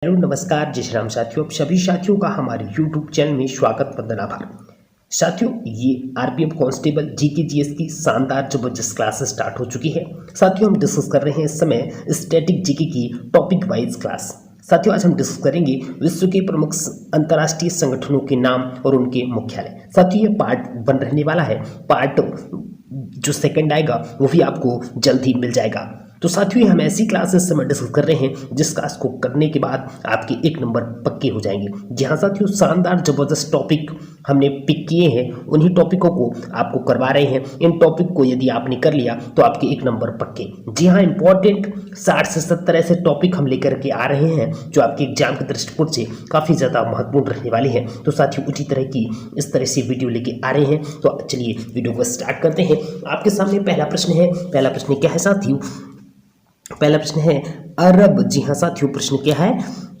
Hello नमस्कार जय श्री राम साथियों, आप सभी साथियों का हमारे YouTube चैनल में स्वागत वंदन आभार। साथियों, ये आरपीएफ कांस्टेबल जीके जीएस की शानदार जबरदस्त क्लासेस स्टार्ट हो चुकी है। साथियों, हम डिस्कस कर रहे हैं इस समय स्टैटिक जीके की टॉपिक वाइज क्लास। साथियों, आज हम डिस्कस करेंगे विश्व के प्रमुख अंतर्राष्ट्रीय संगठनों के नाम और उनके मुख्यालय। साथियों, ये पार्ट 1 रहने वाला है। पार्ट जो सेकंड आएगा वो भी आपको जल्द ही मिल जाएगा। तो साथियों, हम ऐसी क्लासेस समय डिस्कस कर रहे हैं जिस क्लास को करने के बाद आपके 1 नंबर पक्के हो जाएंगे। जहां साथियों शानदार जबरदस्त टॉपिक हमने पिक किए हैं, उन्हीं टॉपिकों को आपको करवा रहे हैं। इन टॉपिक को यदि आपने कर लिया तो आपके 1 नंबर पक्के। जी हाँ, इंपॉर्टेंट 60 से 70 ऐसे टॉपिक हम लेकर के आ रहे हैं जो आपके एग्जाम के दृष्टिकोण से काफ़ी ज़्यादा महत्वपूर्ण रहने वाले हैं। तो साथियों, उसी तरह की इस तरह से वीडियो लेके आ रहे हैं। तो चलिए वीडियो को स्टार्ट करते हैं। आपके सामने पहला प्रश्न है। पहला प्रश्न क्या है साथियों? पहला प्रश्न है अरब। जी हाँ साथियों, प्रश्न क्या है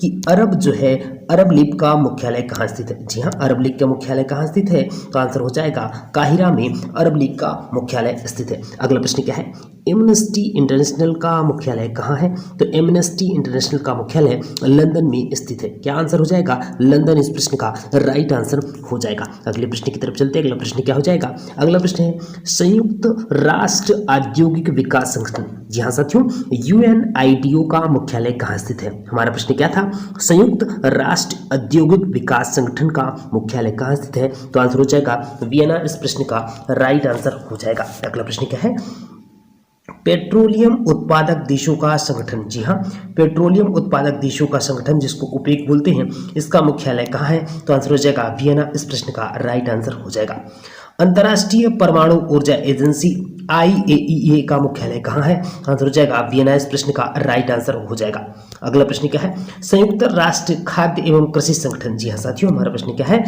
कि अरब जो है, अरब लीग का मुख्यालय कहाँ स्थित है? जी हाँ, अरब लीग का मुख्यालय कहाँ स्थित है? तो आंसर हो जाएगा काहिरा में अरब लीग का मुख्यालय स्थित है। अगला प्रश्न क्या है? एमनेस्टी इंटरनेशनल का मुख्यालय कहाँ है? तो एमनेस्टी इंटरनेशनल का मुख्यालय लंदन में स्थित है। क्या आंसर हो जाएगा? लंदन इस प्रश्न का राइट आंसर हो जाएगा। अगले प्रश्न की तरफ चलते हैं। अगला प्रश्न क्या हो जाएगा? अगला प्रश्न है संयुक्त राष्ट्र औद्योगिक विकास संगठन। जी हाँ साथियों, UNIDO का मुख्यालय कहाँ स्थित है? हमारा प्रश्न क्या था? संयुक्त राष्ट्र औद्योगिक विकास संगठन का मुख्यालय कहाँ स्थित है? तो आंसर हो जाएगा वियना इस प्रश्न का राइट आंसर हो जाएगा। अगला प्रश्न क्या है? पेट्रोलियम उत्पादक देशों का संगठन। जी हाँ, पेट्रोलियम उत्पादक देशों का संगठन जिसको ओपेक बोलते हैं, इसका मुख्यालय कहाँ है? तो आंसर हो जाएगा वियना इस प्रश्न का राइट आंसर हो जाएगा। अंतर्राष्ट्रीय परमाणु ऊर्जा एजेंसी IAEA का मुख्यालय कहाँ है? आंसर हो जाएगा वियना इस प्रश्न का राइट आंसर हो जाएगा। अगला प्रश्न क्या है? संयुक्त राष्ट्र खाद्य एवं कृषि संगठन। जी हाँ साथियों, हमारा प्रश्न क्या है?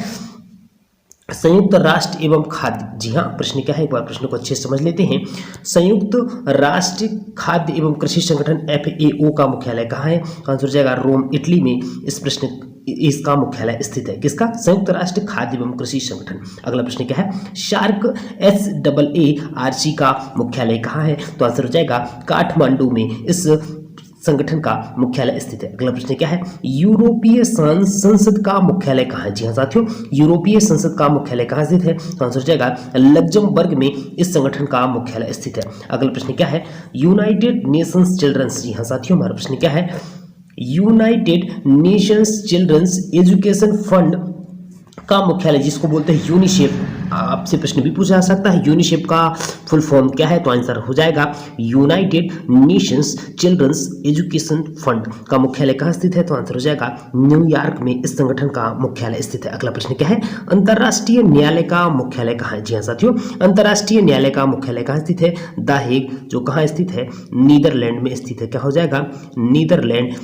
संयुक्त राष्ट्र एवं खाद्य। जी हाँ, प्रश्न क्या है? एक बार प्रश्न को अच्छे से समझ लेते हैं। संयुक्त राष्ट्र खाद्य एवं कृषि संगठन FAO का मुख्यालय कहाँ है? आंसर हो जाएगा रोम इटली में इस प्रश्न इसका मुख्यालय स्थित है। किसका? संयुक्त राष्ट्र खाद्य एवं कृषि संगठन। अगला प्रश्न क्या है? शार्क SAARC का मुख्यालय कहाँ है? तो आंसर हो जाएगा काठमांडू में इस संगठन का मुख्यालय स्थित है। अगला प्रश्न क्या है? यूरोपीय संसद का मुख्यालय कहाँ है? जी हाँ साथियों, यूरोपीय संसद का मुख्यालय कहाँ स्थित है? तो आंसर हो जाएगा लग्जमबर्ग में इस संगठन का मुख्यालय स्थित है। अगला प्रश्न क्या है? United Nations children's. जी हाँ साथियों, हमारा प्रश्न क्या है? United Nations Children's Education Fund का मुख्यालय जिसको बोलते हैं यूनिसेफ। आपसे प्रश्न भी पूछा जा सकता है यूनिसेफ का फुल फॉर्म क्या है? तो आंसर हो जाएगा United Nations Children's Education Fund का मुख्यालय कहाँ स्थित है? तो आंसर हो जाएगा न्यूयॉर्क में इस संगठन का मुख्यालय स्थित है। अगला प्रश्न क्या है? अंतर्राष्ट्रीय न्यायालय का मुख्यालय कहाँ है? जी हाँ साथियों, अंतर्राष्ट्रीय न्यायालय का मुख्यालय कहाँ स्थित है? द हेग, जो कहाँ स्थित है? नीदरलैंड में स्थित है। क्या हो जाएगा? नीदरलैंड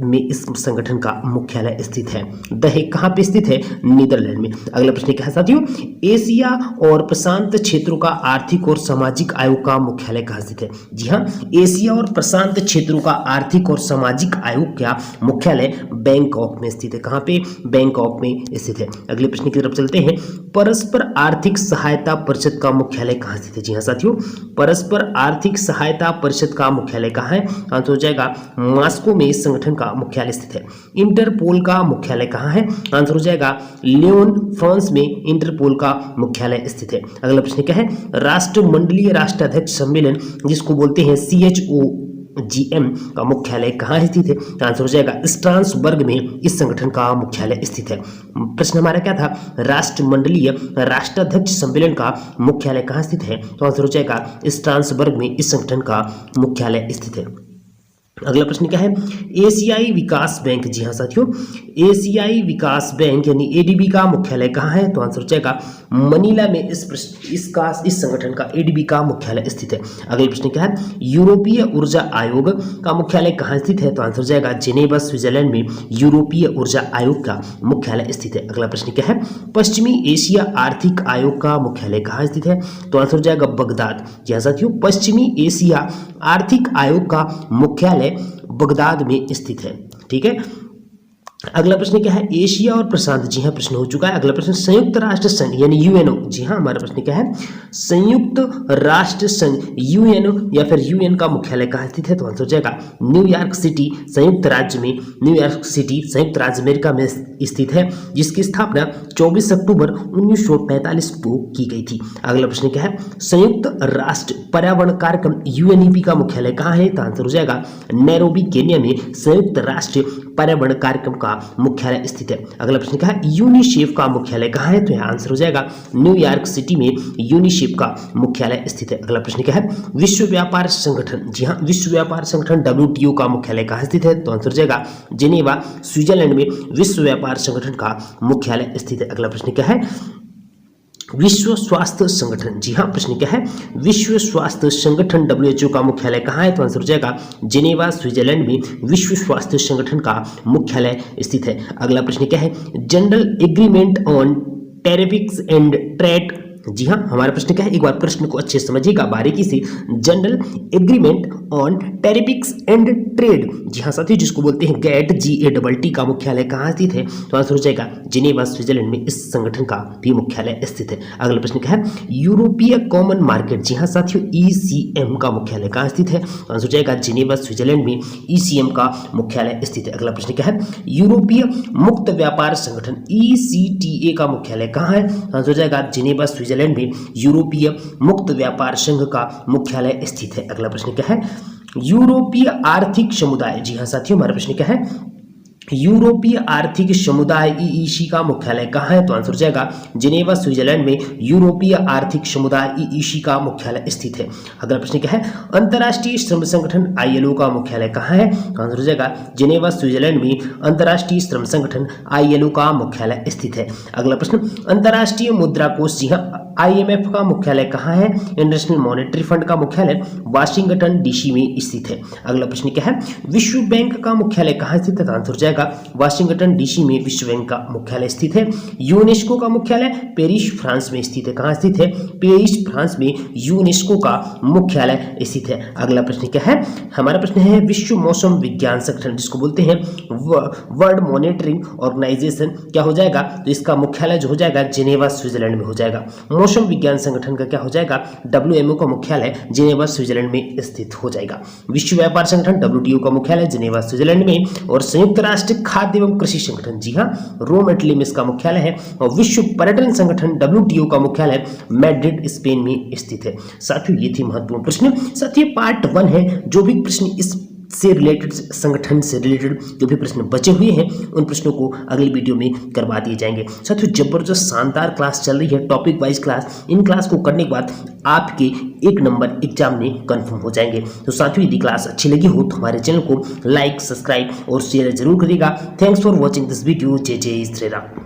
में इस संगठन का मुख्यालय स्थित है। द हेग कहाँ पे स्थित है? नीदरलैंड में। अगला प्रश्न क्या है साथियों? एशिया और प्रशांत क्षेत्रों का आर्थिक और सामाजिक आयोग का मुख्यालय कहाँ स्थित है? जी हाँ, एशिया और प्रशांत क्षेत्रों का आर्थिक और सामाजिक आयोग का मुख्यालय बैंकॉक में स्थित है। कहाँ पे? बैंकॉक में स्थित है। अगले प्रश्न की तरफ चलते हैं। परस्पर आर्थिक सहायता परिषद का मुख्यालय कहाँ स्थित है? जी हाँ साथियों, परस्पर आर्थिक सहायता परिषद का मुख्यालय कहाँ है? आंसर हो जाएगा मॉस्को में इस संगठन का मुख्यालय स्थित है। इंटरपोल का मुख्यालय कहाँ है? आंसर हो जाएगा लियोन, फ्रांस में इंटरपोल का मुख्यालय स्थित है। अगला प्रश्न क्या है? राष्ट्रमंडलीय राष्ट्राध्यक्ष सम्मेलन जिसको बोलते हैं CHOGM का मुख्यालय कहाँ स्थित है? आंसर हो जाएगा स्ट्रासबर्ग में इस संगठन का मुख्यालय स्थित है। प्रश्न हमारा क्या था? राष्ट्रमंडलीय राष्ट्राध्यक्ष सम्मेलन का मुख्यालय कहाँ स्थित है? तो आंसर हो जाएगा स्ट्रासबर्ग में इस संगठन का मुख्यालय स्थित है। अगला प्रश्न क्या है? एशियाई विकास बैंक। जी हाँ साथियों, एशियाई विकास बैंक यानी ADB का मुख्यालय कहाँ है? तो आंसर हो जाएगा मनीला में इस संगठन का ADB का मुख्यालय स्थित है। अगले प्रश्न क्या है? यूरोपीय ऊर्जा आयोग का मुख्यालय कहाँ स्थित है? तो आंसर हो जाएगा जिनेवा, स्विट्जरलैंड में यूरोपीय ऊर्जा आयोग का मुख्यालय स्थित है। अगला प्रश्न क्या है? पश्चिमी एशिया आर्थिक आयोग का मुख्यालय कहाँ स्थित है? तो आंसर हो जाएगा बगदाद। जी हाँ साथियों, पश्चिमी एशिया आर्थिक आयोग का मुख्यालय बगदाद में स्थित है। ठीक है। अगला प्रश्न क्या है, एशिया और प्रशांत, जी हाँ प्रश्न हो चुका है। अगला प्रश्न, संयुक्त राष्ट्र संघ यानी यूएनओ, जी हाँ हमारा प्रश्न क्या है, संयुक्त राष्ट्र संघ यूएनओ या फिर यूएन का मुख्यालय कहाँ स्थित है, तो आंसर हो जाएगा न्यूयॉर्क सिटी, संयुक्त राज्य में, न्यूयॉर्क सिटी संयुक्त राज्य अमेरिका में स्थित है, जिसकी स्थापना 24 अक्टूबर 1945 को की गई थी। अगला प्रश्न क्या है, संयुक्त राष्ट्र पर्यावरण कार्यक्रम यूएनईपी का मुख्यालय कहाँ है, तो आंसर हो जाएगा नैरोबी केन्या में संयुक्त राष्ट्र पर्यावरण कार्यक्रम का मुख्यालय स्थित है। अगला प्रश्न क्या है, यूनिसेफ का मुख्यालय कहाँ है, तो यहाँ आंसर हो जाएगा न्यूयॉर्क सिटी में यूनिसेफ का मुख्यालय स्थित है। अगला प्रश्न क्या है, विश्व व्यापार संगठन, जी हाँ विश्व व्यापार संगठन डब्ल्यूटीओ का मुख्यालय कहाँ स्थित है, तो आंसर हो जाएगा जेनेवा स्विट्जरलैंड में विश्व व्यापार संगठन का मुख्यालय स्थित है। अगला प्रश्न क्या है, विश्व स्वास्थ्य संगठन, जी हाँ प्रश्न क्या है, विश्व स्वास्थ्य संगठन WHO का मुख्यालय कहाँ है, तो आंसर हो जाएगा जेनेवा स्विट्जरलैंड में विश्व स्वास्थ्य संगठन का मुख्यालय स्थित है। अगला प्रश्न क्या है, general agreement on tariffs and trade, जी हाँ हमारा प्रश्न क्या है, एक बार प्रश्न को अच्छे से समझिएगा बारीकी से, general agreement on tariffs and trade, जी हाँ साथियों जिसको बोलते हैं GATT GATT का मुख्यालय कहाँ स्थित है, तो आंसर हो जाएगा जिनेवा स्विट्जरलैंड में इस संगठन का भी मुख्यालय स्थित है। अगला प्रश्न क्या है, यूरोपीय कॉमन मार्केट, जी हाँ साथियों ECM का मुख्यालय कहाँ स्थित है, तो आंसर हो जाएगा जिनेवा स्विट्जरलैंड में ECM का मुख्यालय स्थित है। अगला प्रश्न क्या है, यूरोपीय मुक्त व्यापार संगठन ECTA का मुख्यालय कहाँ है, तो आंसर हो जाएगा जिनेवा स्विट्जरलैंड में यूरोपीय मुक्त व्यापार संघ का मुख्यालय स्थित है। अगला प्रश्न क्या है, यूरोपीय आर्थिक समुदाय, जी हाँ साथियों हमारा प्रश्न क्या है, यूरोपीय आर्थिक समुदाय EEC का मुख्यालय कहाँ है, तो आंसर हो जाएगा जिनेवा स्विट्जरलैंड में यूरोपीय आर्थिक समुदाय EEC का मुख्यालय स्थित है। अगला प्रश्न क्या है, अंतर्राष्ट्रीय श्रम संगठन ILO का मुख्यालय कहाँ है, तो आंसर हो जाएगा जिनेवा स्विट्जरलैंड में अंतर्राष्ट्रीय श्रम संगठन ILO का मुख्यालय स्थित है। अगला प्रश्न, अंतर्राष्ट्रीय मुद्रा कोष, जी हाँ IMF का मुख्यालय कहाँ है, इंटरनेशनल मॉनेटरी फंड का मुख्यालय वाशिंगटन DC में स्थित है। अगला प्रश्न क्या है, विश्व बैंक का मुख्यालय कहाँ स्थित है, तो आंसर हो जाएगा वाशिंगटन DC में विश्व बैंक का मुख्यालय स्थित है। यूनेस्को का मुख्यालय पेरिस फ्रांस में स्थित है, कहाँ स्थित है, पेरिस फ्रांस में यूनेस्को का मुख्यालय स्थित है। अगला प्रश्न क्या है, हमारा प्रश्न है विश्व मौसम विज्ञान संगठन जिसको बोलते हैं वर्ल्ड मॉनिटरिंग ऑर्गेनाइजेशन क्या हो जाएगा, तो इसका मुख्यालय जो हो जाएगा जिनेवा स्विट्जरलैंड में हो जाएगा। मौसम विज्ञान संगठन का क्या हो जाएगा, WMO का मुख्यालय जिनेवा स्विट्जरलैंड में स्थित हो जाएगा। विश्व व्यापार संगठन WTO का मुख्यालय जिनेवा स्विट्जरलैंड में, और संयुक्त राष्ट्र खाद्य एवं कृषि संगठन, जी हाँ रोम इटली में इसका मुख्यालय है, और विश्व पर्यटन संगठन WTO का मुख्यालय मैड्रिड स्पेन में स्थित है। साथियों ये थी महत्वपूर्ण प्रश्न। साथियों पार्ट 1 है, जो भी प्रश्न इस से रिलेटेड संगठन से रिलेटेड जो भी प्रश्न बचे हुए हैं उन प्रश्नों को अगली वीडियो में करवा दिए जाएंगे। साथियों जबरदस्त शानदार क्लास चल रही है, topic wise class, in class को करने के बाद आपके 1 नंबर एग्जाम में कंफर्म हो जाएंगे। तो साथियों यदि क्लास अच्छी लगी हो तो हमारे चैनल को लाइक, सब्सक्राइब और शेयर जरूर करिएगा। Thanks for watching this video. जय जय श्री राम।